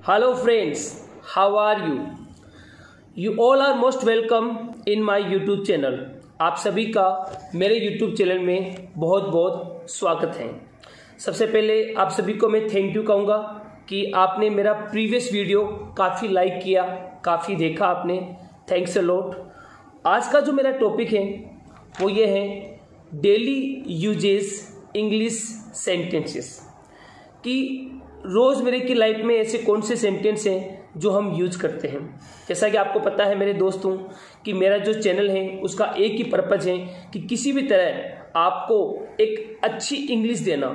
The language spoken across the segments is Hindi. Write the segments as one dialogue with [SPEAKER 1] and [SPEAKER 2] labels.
[SPEAKER 1] Hello friends, how are you? You all are most welcome in my YouTube channel. आप सभी का मेरे YouTube चैनल में बहुत बहुत स्वागत है। सबसे पहले आप सभी को मैं थैंक यू कहूँगा कि आपने मेरा प्रीवियस वीडियो काफ़ी लाइक किया, काफ़ी देखा आपने। Thanks a lot. आज का जो मेरा टॉपिक है वो ये है डेली यूजेस इंग्लिश सेंटेंसेस कि रोज़मर्रा की लाइफ में ऐसे कौन से सेंटेंस हैं जो हम यूज करते हैं। जैसा कि आपको पता है मेरे दोस्तों कि मेरा जो चैनल है उसका एक ही पर्पज़ है कि किसी भी तरह आपको एक अच्छी इंग्लिश देना।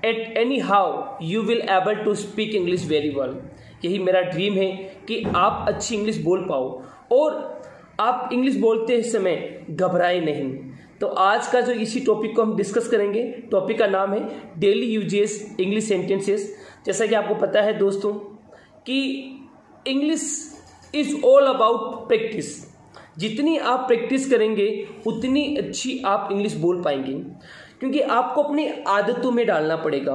[SPEAKER 1] At any how you will able to speak English very well. यही मेरा ड्रीम है कि आप अच्छी इंग्लिश बोल पाओ और आप इंग्लिश बोलते समय घबराए नहीं। तो आज का जो इसी टॉपिक को हम डिस्कस करेंगे, टॉपिक का नाम है डेली यूजेस इंग्लिश सेंटेंसेस। जैसा कि आपको पता है दोस्तों कि English is all about practice. जितनी आप प्रैक्टिस करेंगे उतनी अच्छी आप इंग्लिश बोल पाएंगे, क्योंकि आपको अपनी आदतों में डालना पड़ेगा,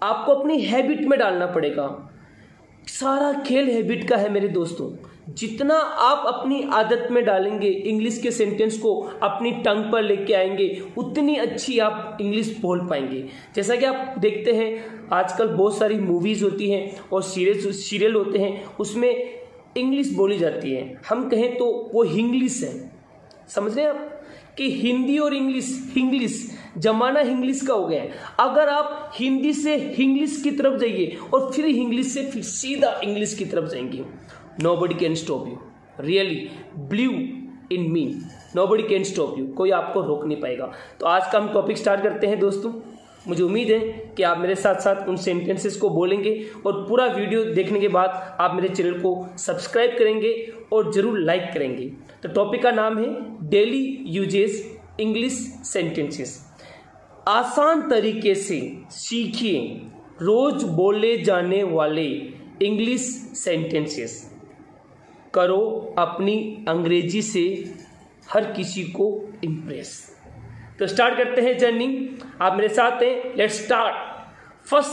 [SPEAKER 1] आपको अपनी हैबिट में डालना पड़ेगा। सारा खेल हैबिट का है मेरे दोस्तों। जितना आप अपनी आदत में डालेंगे, इंग्लिश के सेंटेंस को अपनी टंग पर लेके आएंगे, उतनी अच्छी आप इंग्लिश बोल पाएंगे। जैसा कि आप देखते हैं आजकल बहुत सारी मूवीज़ होती हैं और सीरियल होते हैं, उसमें इंग्लिश बोली जाती है। हम कहें तो वो हिंग्लिश है। समझ रहे हैं आप कि हिंदी और इंग्लिश जमाना इंग्लिश का हो गया है। अगर आप हिंदी से इंग्लिश की तरफ जाइए और फिर इंग्लिश से फिर सीधा इंग्लिश की तरफ जाएंगे, nobody can stop you. Really believe in me. Nobody can stop you. कोई आपको रोक नहीं पाएगा। तो आज का हम टॉपिक स्टार्ट करते हैं दोस्तों। मुझे उम्मीद है कि आप मेरे साथ साथ उन सेंटेंसेस को बोलेंगे और पूरा वीडियो देखने के बाद आप मेरे चैनल को सब्सक्राइब करेंगे और ज़रूर लाइक करेंगे। तो टॉपिक का नाम है डेली यूजेस इंग्लिश सेंटेंसेस। आसान तरीके से सीखिए रोज बोले जाने वाले इंग्लिश सेंटेंसेस। करो अपनी अंग्रेजी से हर किसी को इम्प्रेस। तो स्टार्ट करते हैं जर्नी। आप मेरे साथ हैं, लेट्स स्टार्ट। फर्स्ट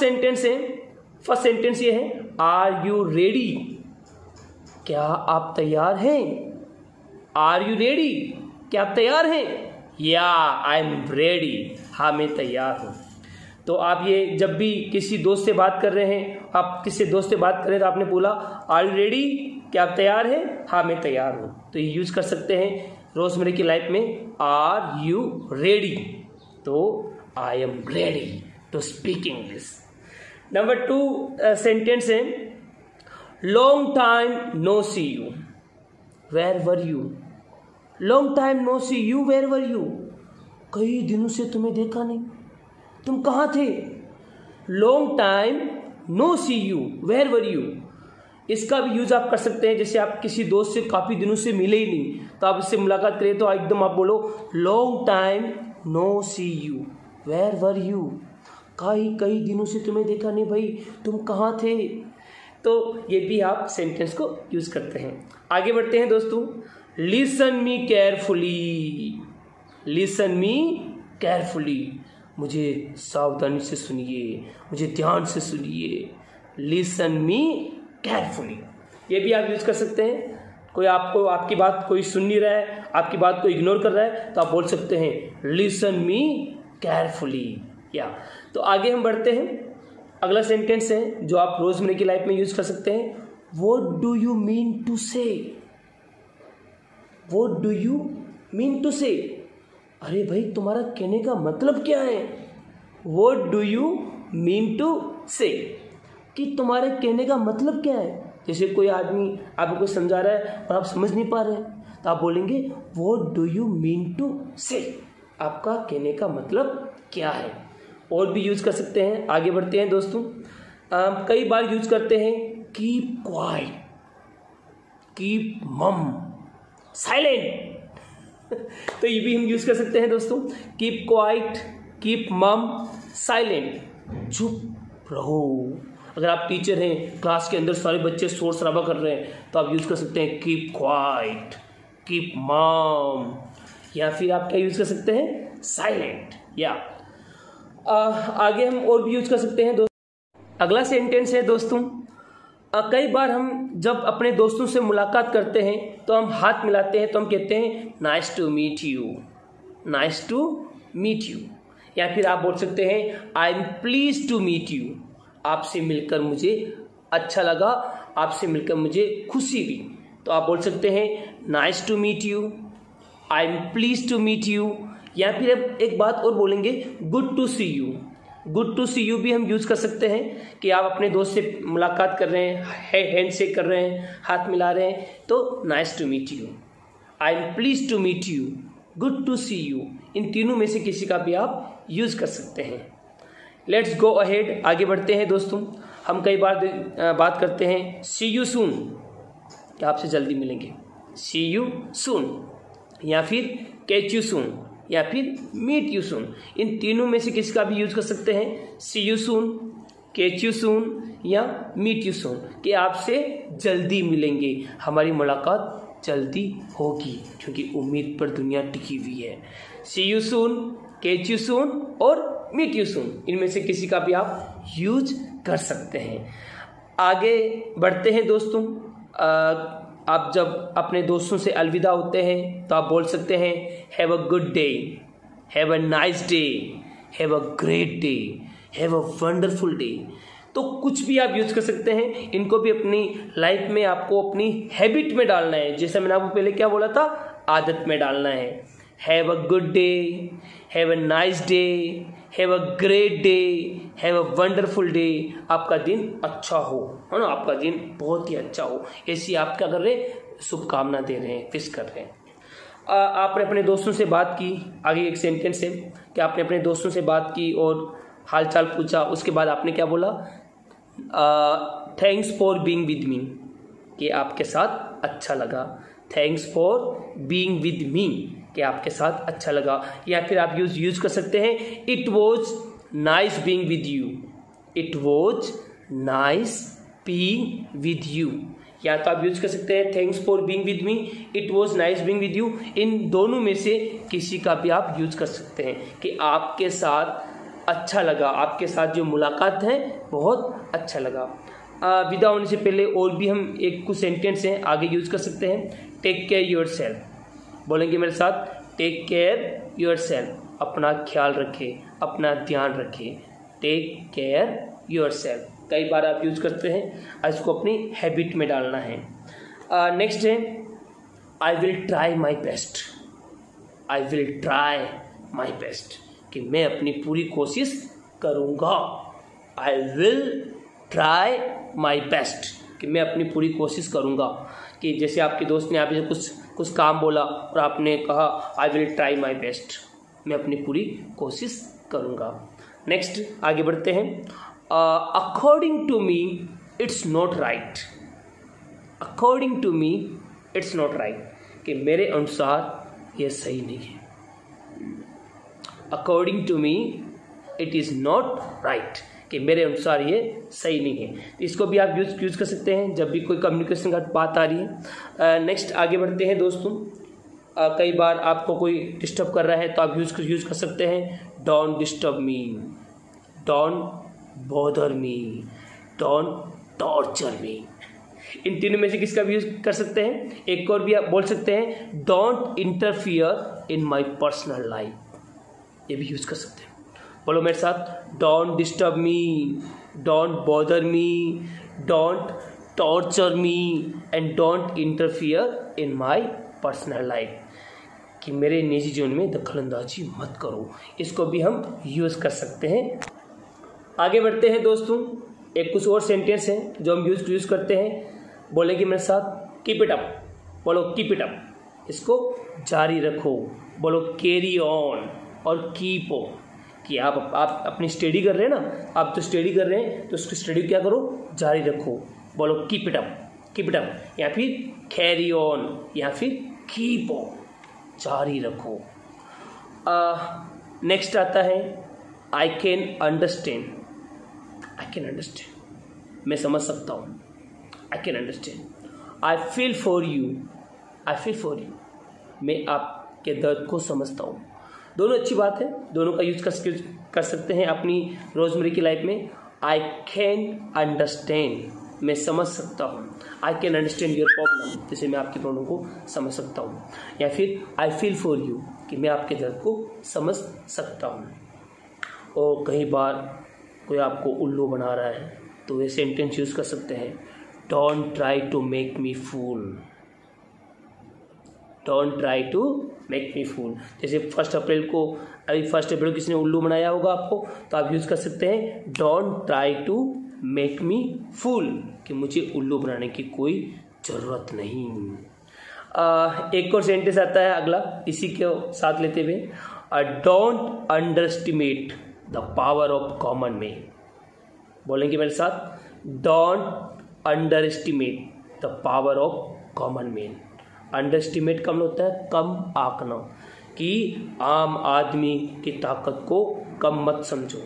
[SPEAKER 1] सेंटेंस ये है, आर यू रेडी? क्या आप तैयार हैं? Are you ready? क्या आप तैयार हैं? या आई एम रेडी। हाँ मैं तैयार हूँ। तो आप ये जब भी किसी दोस्त से बात कर रहे हैं, आप किसी दोस्त से बात कर रहे हैं तो आपने बोला आर यू रेडी? क्या आप तैयार हैं? हाँ मैं तैयार हूँ। तो ये यूज़ कर सकते हैं रोज़मर्रा की लाइफ में, आर यू रेडी? तो I am ready to speak English. Number 2 sentence है, long time no see you, where were you? Long time no see you, where were you? कई दिनों से तुम्हें देखा नहीं, तुम कहाँ थे? Long time no see you, where were you? इसका भी यूज आप कर सकते हैं। जैसे आप किसी दोस्त से काफ़ी दिनों से मिले ही नहीं, तो आप इससे मुलाकात करें तो एकदम आप बोलो long time no see you, where were you? कई दिनों से तुम्हें देखा नहीं भाई, तुम कहाँ थे? तो ये भी आप सेंटेंस को यूज करते हैं। आगे बढ़ते हैं दोस्तों। Listen me carefully, listen me carefully. मुझे सावधानी से सुनिए, मुझे ध्यान से सुनिए। लिसन मी केयरफुली, ये भी आप यूज कर सकते हैं। कोई आपको आपकी बात कोई सुन नहीं रहा है, आपकी बात को इग्नोर कर रहा है, तो आप बोल सकते हैं लिसन मी केयरफुली। या तो आगे हम बढ़ते हैं। अगला सेंटेंस है जो आप रोजमर्रा की लाइफ में यूज कर सकते हैं, what do you mean to say? What do you mean to say? अरे भाई तुम्हारा कहने का मतलब क्या है? What do you mean to say, कि तुम्हारे कहने का मतलब क्या है? जैसे कोई आदमी आपको कुछ समझा रहा है और आप समझ नहीं पा रहे हैं, तो आप बोलेंगे what do you mean to say? आपका कहने का मतलब क्या है? और भी यूज कर सकते हैं। आगे बढ़ते हैं दोस्तों। कई बार यूज करते हैं कीप क्वाइट, कीप मम, साइलेंट। तो ये भी हम यूज कर सकते हैं दोस्तों, कीप क्वाइट, कीप मम, साइलेंट। चुप रहो। अगर आप टीचर हैं, क्लास के अंदर सारे बच्चे शोर शराबा कर रहे हैं, तो आप यूज कर सकते हैं कीप क्वाइट, कीप मम, या फिर आप क्या यूज कर सकते हैं? साइलेंट। या आगे हम और भी यूज कर सकते हैं दोस्तों। अगला सेंटेंस है दोस्तों, कई बार हम जब अपने दोस्तों से मुलाकात करते हैं तो हम हाथ मिलाते हैं, तो हम कहते हैं nice to meet you, nice to meet you. या फिर आप बोल सकते हैं I am please to meet you, आपसे मिलकर मुझे अच्छा लगा, आपसे मिलकर मुझे खुशी हुई। तो आप बोल सकते हैं nice to meet you, I am please to meet you. या फिर अब एक बात और बोलेंगे, good to see you. Good to see you भी हम यूज़ कर सकते हैं कि आप अपने दोस्त से मुलाकात कर रहे हैं, हैंड शेक कर रहे हैं, हाथ मिला रहे हैं, तो nice to meet you, I am please to meet you, good to see you. इन तीनों में से किसी का भी आप यूज़ कर सकते हैं। लेट्स गो अहेड, आगे बढ़ते हैं दोस्तों। हम कई बार बात करते हैं सी यू सून, कि आपसे जल्दी मिलेंगे, सी यू सून, या फिर कैच यू सून, या फिर मीट यू सून। इन तीनों में से किसी का भी यूज कर सकते हैं, see you soon, catch you soon या मीट यू सून, कि आपसे जल्दी मिलेंगे, हमारी मुलाकात जल्दी होगी, क्योंकि उम्मीद पर दुनिया टिकी हुई है। See you soon, catch you soon और मीट यू सून, इनमें से किसी का भी आप यूज कर सकते हैं। आगे बढ़ते हैं दोस्तों। आप जब अपने दोस्तों से अलविदा होते हैं तो आप बोल सकते हैं have a good day, have a nice day, have a great day, have a wonderful day. तो कुछ भी आप यूज कर सकते हैं, इनको भी अपनी लाइफ में आपको अपनी हैबिट में डालना है। जैसे मैंने आपको पहले क्या बोला था, आदत में डालना है। Have a good day, have a nice day, have a great day, have a wonderful day. आपका दिन अच्छा हो, है ना, आपका दिन बहुत ही अच्छा हो, ऐसी आप क्या कर रहे हैं, शुभकामना दे रहे हैं, विश कर रहे हैं। आपने अपने दोस्तों से बात की, आगे एक सेंटेंस है कि आपने अपने दोस्तों से बात की और हालचाल पूछा, उसके बाद आपने क्या बोला, थैंक्स फॉर बीइंग विद मी, कि आपके साथ अच्छा लगा। थैंक्स फॉर बीइंग विद मी, कि आपके साथ अच्छा लगा। या फिर आप यूज कर सकते हैं it was nice being with you, it was nice being with you. या तो आप यूज कर सकते हैं thanks for being with me, it was nice being with you. इन दोनों में से किसी का भी आप यूज कर सकते हैं कि आपके साथ अच्छा लगा, आपके साथ जो मुलाकात है बहुत अच्छा लगा। विदा होने से पहले और भी हम कुछ सेंटेंस हैं आगे यूज कर सकते हैं। टेक केयर योर सेल्फ, बोलेंगे मेरे साथ, टेक केयर योर सेल्फ, अपना ख्याल रखें, अपना ध्यान रखें, टेक केयर योर सेल्फ। कई बार आप यूज करते हैं, इसको अपनी हैबिट में डालना है। नेक्स्ट है आई will try my best, I will try my best, कि मैं अपनी पूरी कोशिश करूँगा। आई विल ट्राई माई बेस्ट, कि मैं अपनी पूरी कोशिश करूँगा। कि जैसे आपके दोस्त ने आपसे कुछ काम बोला और आपने कहा I will try my best, मैं अपनी पूरी कोशिश करूँगा। नेक्स्ट आगे बढ़ते हैं। According to me it's not right, according to me it's not right, कि मेरे अनुसार ये सही नहीं है। According to me it is not right, कि मेरे अनुसार ये सही नहीं है। इसको भी आप यूज कर सकते हैं जब भी कोई कम्युनिकेशन का बात आ रही है। नेक्स्ट आगे बढ़ते हैं दोस्तों। कई बार आपको कोई डिस्टर्ब कर रहा है तो आप यूज कर सकते हैं don't disturb me, don't bother me, don't torture me. इन तीनों में से किसका भी यूज कर सकते हैं। एक और भी आप बोल सकते हैं don't interfere in my personal life, ये भी यूज कर सकते हैं। बोलो मेरे साथ, don't disturb me, don't bother me, don't torture me and don't interfere in my personal life, कि मेरे निजी जीवन में दखलंदाजी मत करो। इसको भी हम यूज़ कर सकते हैं। आगे बढ़ते हैं दोस्तों। एक कुछ और सेंटेंस हैं जो हम यूज़ करते हैं। बोलेंगे मेरे साथ, कीप इट अप, बोलो कीप इट अप, इसको जारी रखो। बोलो कैरी ऑन और कीप ऑन, कि आप अपनी स्टडी कर रहे हैं ना, आप तो स्टडी कर रहे हैं तो उसकी स्टडी क्या करो, जारी रखो। बोलो keep it up, keep it up, या फिर कैरी ऑन, या फिर कीप ऑन, जारी रखो। नेक्स्ट आता है I can understand, I can understand, मैं समझ सकता हूँ। I can understand. I feel for you, I feel for you, मैं आपके दर्द को समझता हूँ। दोनों अच्छी बात है, दोनों का यूज कर सकते हैं अपनी रोजमर्रा की लाइफ में। आई कैन अंडरस्टैंड, मैं समझ सकता हूँ। I can understand your problem, जैसे मैं आपकी प्रॉब्लम को समझ सकता हूँ। या फिर आई फील फॉर यू, कि मैं आपके दर्द को समझ सकता हूँ। और कई बार कोई आपको उल्लू बना रहा है तो ये सेंटेंस यूज़ कर सकते हैं, don't try to make me fool. Don't try to make me fool. जैसे 1 अप्रैल को, अभी 1 अप्रैल किसी ने उल्लू बनाया होगा आपको, तो आप यूज़ कर सकते हैं don't try to make me fool, कि मुझे उल्लू बनाने की कोई ज़रूरत नहीं। एक और सेंटेंस आता है अगला, इसी के साथ लेते हुए, don't underestimate the power of common man. बोलेंगे मेरे साथ, don't underestimate the power of common man. Underestimate कम होता है कम आंकना, कि आम आदमी की ताकत को कम मत समझो।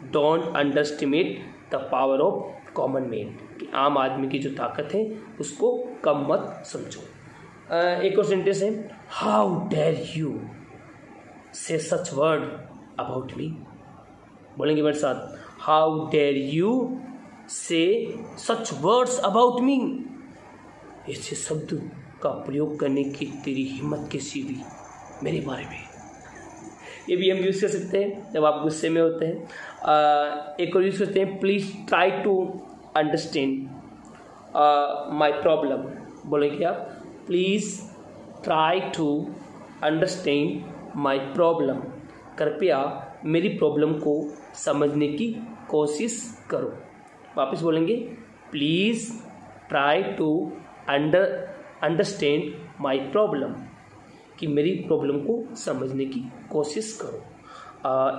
[SPEAKER 1] Don't underestimate the power of common man, कि आम आदमी की जो ताकत है उसको कम मत समझो। एक और सेंटेंस है, हाउ डेयर यू से सच वर्ड अबाउट मी। बोलेंगे मेरे साथ, हाउ डेयर यू से सच वर्ड्स अबाउट मी। ऐसे शब्द का प्रयोग करने की तेरी हिम्मत कैसी हुई मेरे बारे में। ये भी हम यूज़ कर सकते हैं जब आप गुस्से में होते हैं। एक और यूज़ करते हैं, please try to understand my problem. बोलेंगे आप, please try to understand my problem. कृपया मेरी प्रॉब्लम को समझने की कोशिश करो। वापस बोलेंगे, please try to understand my problem, कि मेरी प्रॉब्लम को समझने की कोशिश करो।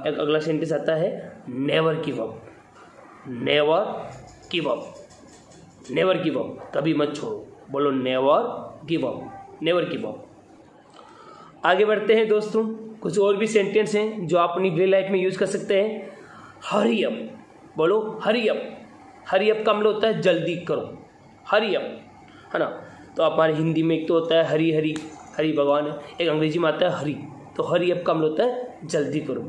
[SPEAKER 1] एक अगला सेंटेंस आता है, never give up. Never give up, never give up, कभी मत छोड़ो। बोलो never give up, never give up. आगे बढ़ते हैं दोस्तों, कुछ और भी सेंटेंस हैं जो आप अपनी डेली लाइफ में यूज़ कर सकते हैं। हरी अप, बोलो हरी अप। हरी अप का मतलब होता है जल्दी करो, हरी अप, है ना। तो हमारे हिंदी में एक तो होता है हरी हरी, हरी भगवान है, एक अंग्रेजी में आता है हरी। तो हरी अप का मतलब होता है जल्दी करो।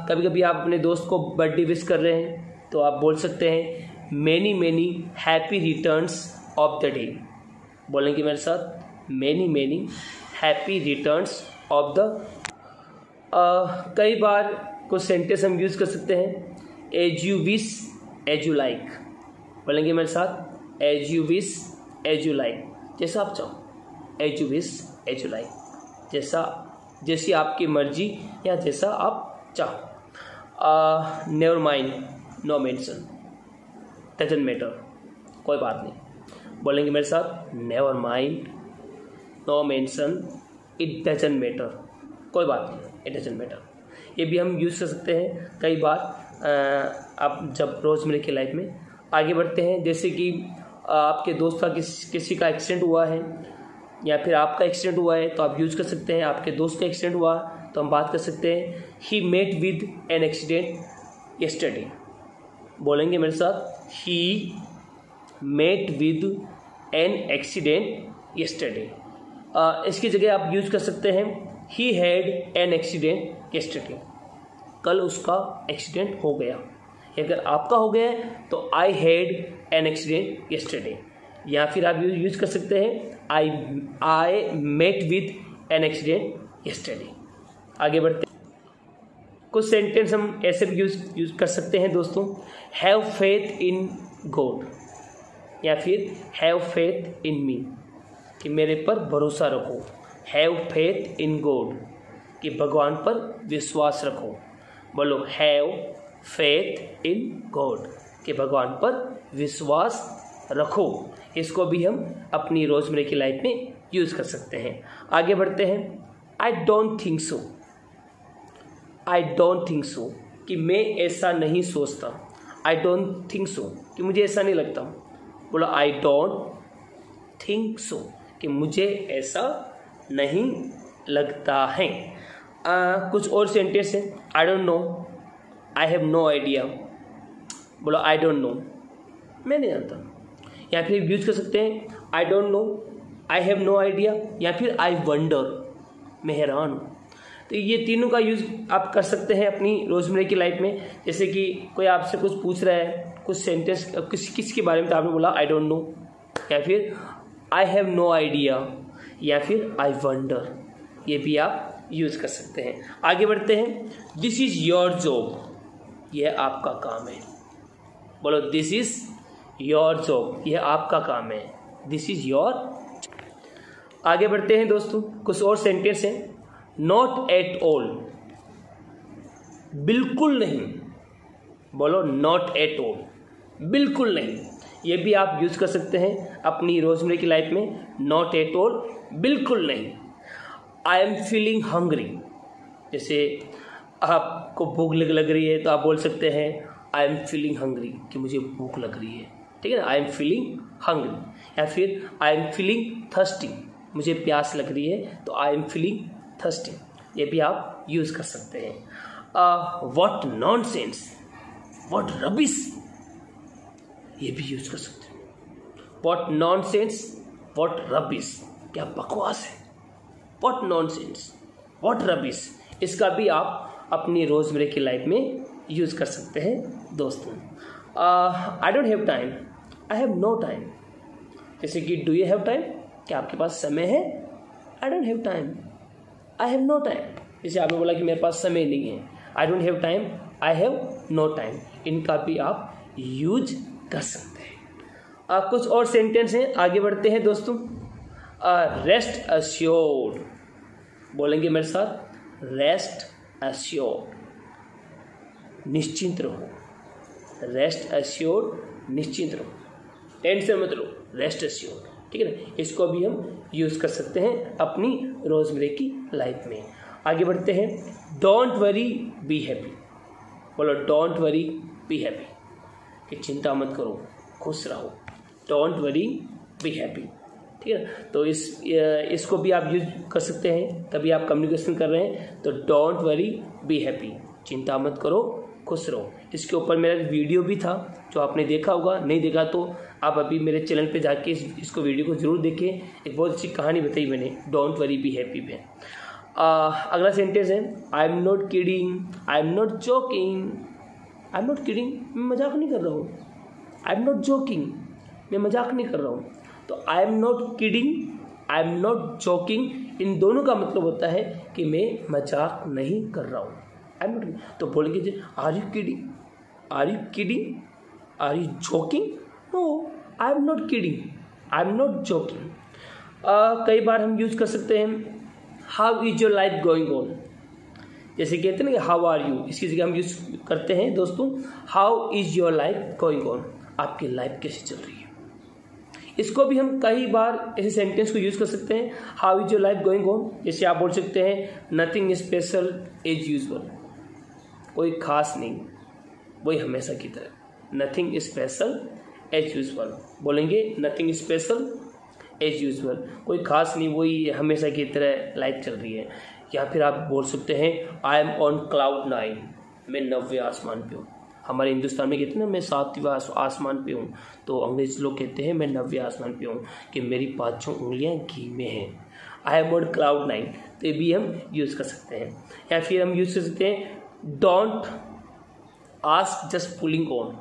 [SPEAKER 1] कभी कभी आप अपने दोस्त को बर्थडे विश कर रहे हैं तो आप बोल सकते हैं, many many happy returns of the day. बोलेंगे मेरे साथ, many many happy returns of the. कई बार कुछ सेंटेंस हम यूज़ कर सकते हैं, as you wish as you like. बोलेंगे मेरे साथ, as you wish as you like, जैसा आप चाहो। As you wish as you like, जैसी आपकी मर्जी या जैसा आप चाहो। Never mind no mention, doesn't matter, कोई बात नहीं। बोलेंगे मेरे साथ, never mind no mention it doesn't matter, कोई बात नहीं, इट डजंट मैटर। ये भी हम यूज़ कर सकते हैं कई बार आप जब रोज़मर्रा की लाइफ में। आगे बढ़ते हैं, जैसे कि आपके दोस्त का किसी का एक्सीडेंट हुआ है या फिर आपका एक्सीडेंट हुआ है तो आप यूज़ कर सकते हैं। आपके दोस्त का एक्सीडेंट हुआ तो हम बात कर सकते हैं, he met with an accident yesterday. बोलेंगे मेरे साथ, he met with an accident yesterday. इसकी जगह आप यूज़ कर सकते हैं, he had an accident yesterday. कल उसका एक्सीडेंट हो गया। अगर आपका हो गया है तो I had an accident yesterday. या फिर आप यूज़ कर सकते हैं, I met with an accident yesterday. आगे बढ़ते हैं, कुछ सेंटेंस हम ऐसे भी यूज़ कर सकते हैं दोस्तों, हैव फेथ इन गॉड या फिर हैव फेथ इन मी, कि मेरे पर भरोसा रखो। हैव फेथ इन गॉड, कि भगवान पर विश्वास रखो। बोलो हैव फेथ इन गॉड, कि भगवान पर विश्वास रखो। इसको भी हम अपनी रोज़मर्रा की लाइफ में यूज़ कर सकते हैं। आगे बढ़ते हैं, I don't think so. I don't think so, कि मैं ऐसा नहीं सोचता। आई डोंट थिंक सो, कि मुझे ऐसा नहीं लगता। बोलो आई डोंट थिंक सो, कि मुझे ऐसा नहीं लगता है। कुछ और सेंटेंस हैं, I don't know, I have no idea. बोलो आई डोंट नो, मैं नहीं जानता। या फिर यूज कर सकते हैं, I don't know, I have no idea, या फिर आई वंडर, मैं हैरान हूँ। तो ये तीनों का यूज़ आप कर सकते हैं अपनी रोज़मर्रा की लाइफ में। जैसे कि कोई आपसे कुछ पूछ रहा है कुछ सेंटेंस किसके बारे में, तो आपने बोला आई डोंट नो, या फिर आई हैव नो आइडिया, या फिर आई वंडर, ये भी आप यूज़ कर सकते हैं। आगे बढ़ते हैं। दिस इज़ योर जॉब, यह आपका काम है। बोलो दिस इज़ योर जॉब, यह आपका काम है। This is your. आगे बढ़ते हैं दोस्तों, कुछ और सेंटेंस हैं। नॉट एट ऑल, बिल्कुल नहीं। बोलो नॉट एट ऑल, बिल्कुल नहीं। ये भी आप यूज़ कर सकते हैं अपनी रोज़मर्रा की लाइफ में। नॉट एट ऑल, बिल्कुल नहीं। आई एम फीलिंग हंग्री, जैसे आपको भूख लग रही है तो आप बोल सकते हैं आई एम फीलिंग हंग्री, कि मुझे भूख लग रही है, ठीक है ना। I am feeling hungry. या फिर आई एम फीलिंग थर्स्टी, मुझे प्यास लग रही है तो आई एम फीलिंग थर्स्टी, ये भी आप यूज़ कर सकते हैं। व्हाट नॉनसेंस, व्हाट रबिश, ये भी यूज़ कर सकते हैं। व्हाट नॉनसेंस, व्हाट रबिश, क्या बकवास है। व्हाट नॉनसेंस, व्हाट रबिश, इसका भी आप अपनी रोज़मर्रा की लाइफ में यूज़ कर सकते हैं दोस्तों। I don't have time, I have no time, जैसे कि डू यू हैव टाइम, क्या आपके पास समय है। I don't have time, I have no time, जैसे आपने बोला कि मेरे पास समय नहीं है। I don't have time, I have no time, इनका भी आप यूज कर सकते हैं। कुछ और सेंटेंस हैं, आगे बढ़ते हैं दोस्तों। रेस्ट अश्योर्ड, बोलेंगे मेरे साथ, रेस्ट अश्योर्ड, निश्चिंत रहो। रेस्ट अश्योर्ड, निश्चिंत रहो, टेंशन मत लो, रेस्ट अश्योर्ड, ठीक है ना। इसको भी हम यूज़ कर सकते हैं अपनी रोज़मर्रा की लाइफ में। आगे बढ़ते हैं। डोंट वरी बी हैप्पी, बोलो डोंट वरी बी हैप्पी, कि चिंता मत करो, खुश रहो। डोंट वरी बी हैप्पी, ठीक है। तो इसको भी आप यूज कर सकते हैं, तभी आप कम्युनिकेशन कर रहे हैं। तो डोंट वरी बी हैप्पी, चिंता मत करो, खुश रहो। इसके ऊपर मेरा वीडियो भी था जो आपने देखा होगा, नहीं देखा तो आप अभी मेरे चैनल पे जाके इसको वीडियो को ज़रूर देखें। एक बहुत अच्छी कहानी बताई मैंने डोंट वरी बी हैप्पी में। अगला सेंटेंस है आई am not kidding, I am not joking. I am not kidding, मैं मजाक नहीं कर रहा हूँ। आई एम नॉट जोकिंग, मैं मजाक नहीं कर रहा हूँ। तो I am not kidding, I am not joking, इन दोनों का मतलब होता है कि मैं मजाक नहीं कर रहा हूँ। आई एम नॉट, तो बोलेंगे जी are you kidding, are you kidding, are you joking. No, I am not kidding, I am not joking. कई बार हम यूज़ कर सकते हैं how is your life going on, जैसे कहते हैं ना कि हाउ आर यू, इसकी जगह हम यूज़ करते हैं दोस्तों how is your life going on, आपकी लाइफ कैसे चल रही है। इसको भी हम कई बार ऐसे सेंटेंस को यूज़ कर सकते हैं। How is your life going on, जैसे आप बोल सकते हैं नथिंग स्पेशल एज यूजुअल, कोई खास नहीं, वही हमेशा की तरह। नथिंग स्पेशल एज यूजुअल, बोलेंगे नथिंग स्पेशल एज यूजुअल, कोई खास नहीं, वही हमेशा की तरह लाइफ चल रही है। या फिर आप बोल सकते हैं आई एम ऑन क्लाउड 9, मैं 9वें आसमान पे हूँ। हमारे हिंदुस्तान में कहते हैं ना मैं 7वें आसमान पे हूँ, तो अंग्रेज लोग कहते हैं मैं 9वें आसमान पे हूँ, कि मेरी 5 उंगलियाँ घी में हैं। आई एम ऑन क्लाउड 9, तो ये भी हम यूज़ कर सकते हैं। या फिर हम यूज़ कर सकते हैं don't ask just pulling on,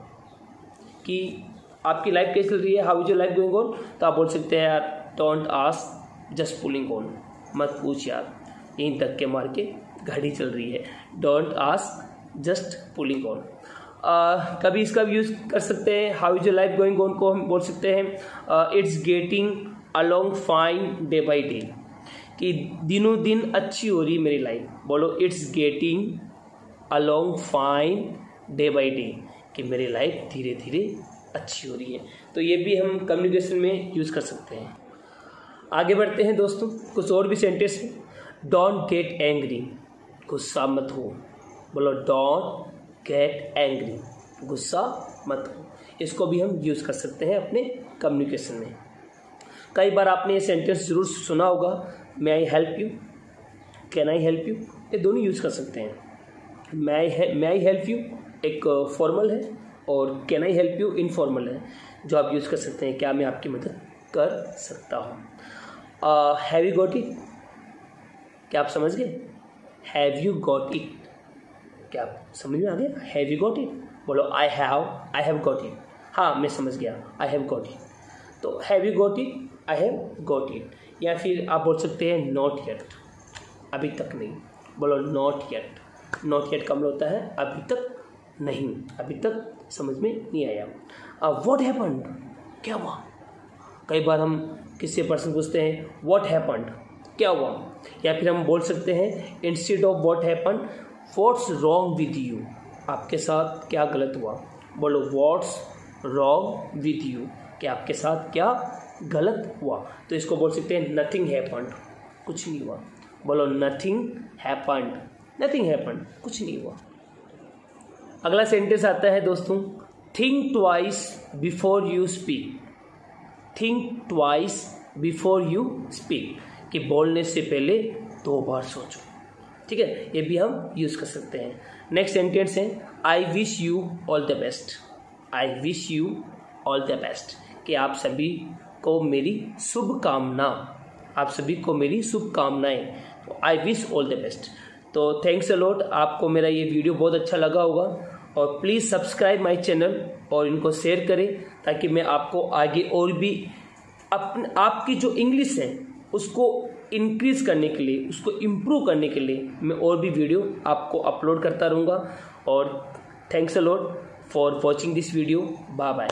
[SPEAKER 1] कि आपकी लाइफ कैसी चल रही है, how is your life going on, तो आप बोल सकते हैं यार don't ask just pulling on, मत पूछ यार, यहीं धक्के मार के गाड़ी चल रही है। Don't ask just pulling on. कभी इसका भी यूज़ कर सकते हैं how is your life going on को हम बोल सकते हैं it's getting along fine day by day, कि दिनों दिन अच्छी हो रही मेरी लाइफ। बोलो it's getting along fine day by day, कि मेरी लाइफ धीरे धीरे अच्छी हो रही है। तो ये भी हम कम्युनिकेशन में यूज़ कर सकते हैं। आगे बढ़ते हैं दोस्तों, कुछ और भी सेंटेंस है। डोंट गेट एंग्री, गुस्सा मत हो। बोलो डोंट गेट एंग्री, गुस्सा मत हो। इसको भी हम यूज़ कर सकते हैं अपने कम्युनिकेशन में। कई बार आपने ये सेंटेंस ज़रूर सुना होगा, may I help you, can I help you, ये दोनों यूज़ कर सकते हैं। मे आई हेल्प यू एक फॉर्मल है और can I help you informal है, जो आप यूज़ कर सकते हैं, क्या मैं आपकी मदद कर सकता हूँ। हैव यू गॉट इट, क्या आप समझ गए। हैव यू गॉट इट, क्या आप समझ में आ गया। हैव यू गॉट इट, बोलो आई हैव गॉट इट। हाँ मैं समझ गया, आई हैव गॉट इट। तो have you got it, I have got it. या फिर आप बोल सकते हैं नॉट येट, अभी तक नहीं। बोलो नॉट येट। नॉट येट का मतलब होता है अभी तक नहीं, अभी तक समझ में नहीं आया। व्हाट हैपेंड, क्या हुआ। कई बार हम किसी पर्सन पूछते हैं व्हाट हैपेंड, क्या हुआ। या फिर हम बोल सकते हैं instead of what happened, what's wrong with you, आपके साथ क्या गलत हुआ। बोलो व्हाट्स रॉन्ग विद यू, कि आपके साथ क्या गलत हुआ। तो इसको बोल सकते हैं नथिंग हैपेंड, कुछ नहीं हुआ। बोलो नथिंग हैपेंड, नथिंग हैपेंड, कुछ नहीं हुआ। अगला सेंटेंस आता है दोस्तों, think twice before you speak. Think twice before you speak, कि बोलने से पहले 2 बार सोचो। ठीक है, ये भी हम यूज़ कर सकते हैं। नेक्स्ट सेंटेंस है I wish you all the best. I wish you all the best, कि आप सभी को मेरी शुभकामना, आप सभी को मेरी शुभकामनाएं। तो I wish all the best. तो थैंक्स अ लॉट, आपको मेरा ये वीडियो बहुत अच्छा लगा होगा और प्लीज़ सब्सक्राइब माय चैनल और इनको शेयर करें ताकि मैं आपको आगे और भी आपकी जो इंग्लिश है उसको इंक्रीज़ करने के लिए, उसको इम्प्रूव करने के लिए मैं और भी वीडियो आपको अपलोड करता रहूँगा। और thanks a lot for watching this video. Bye bye.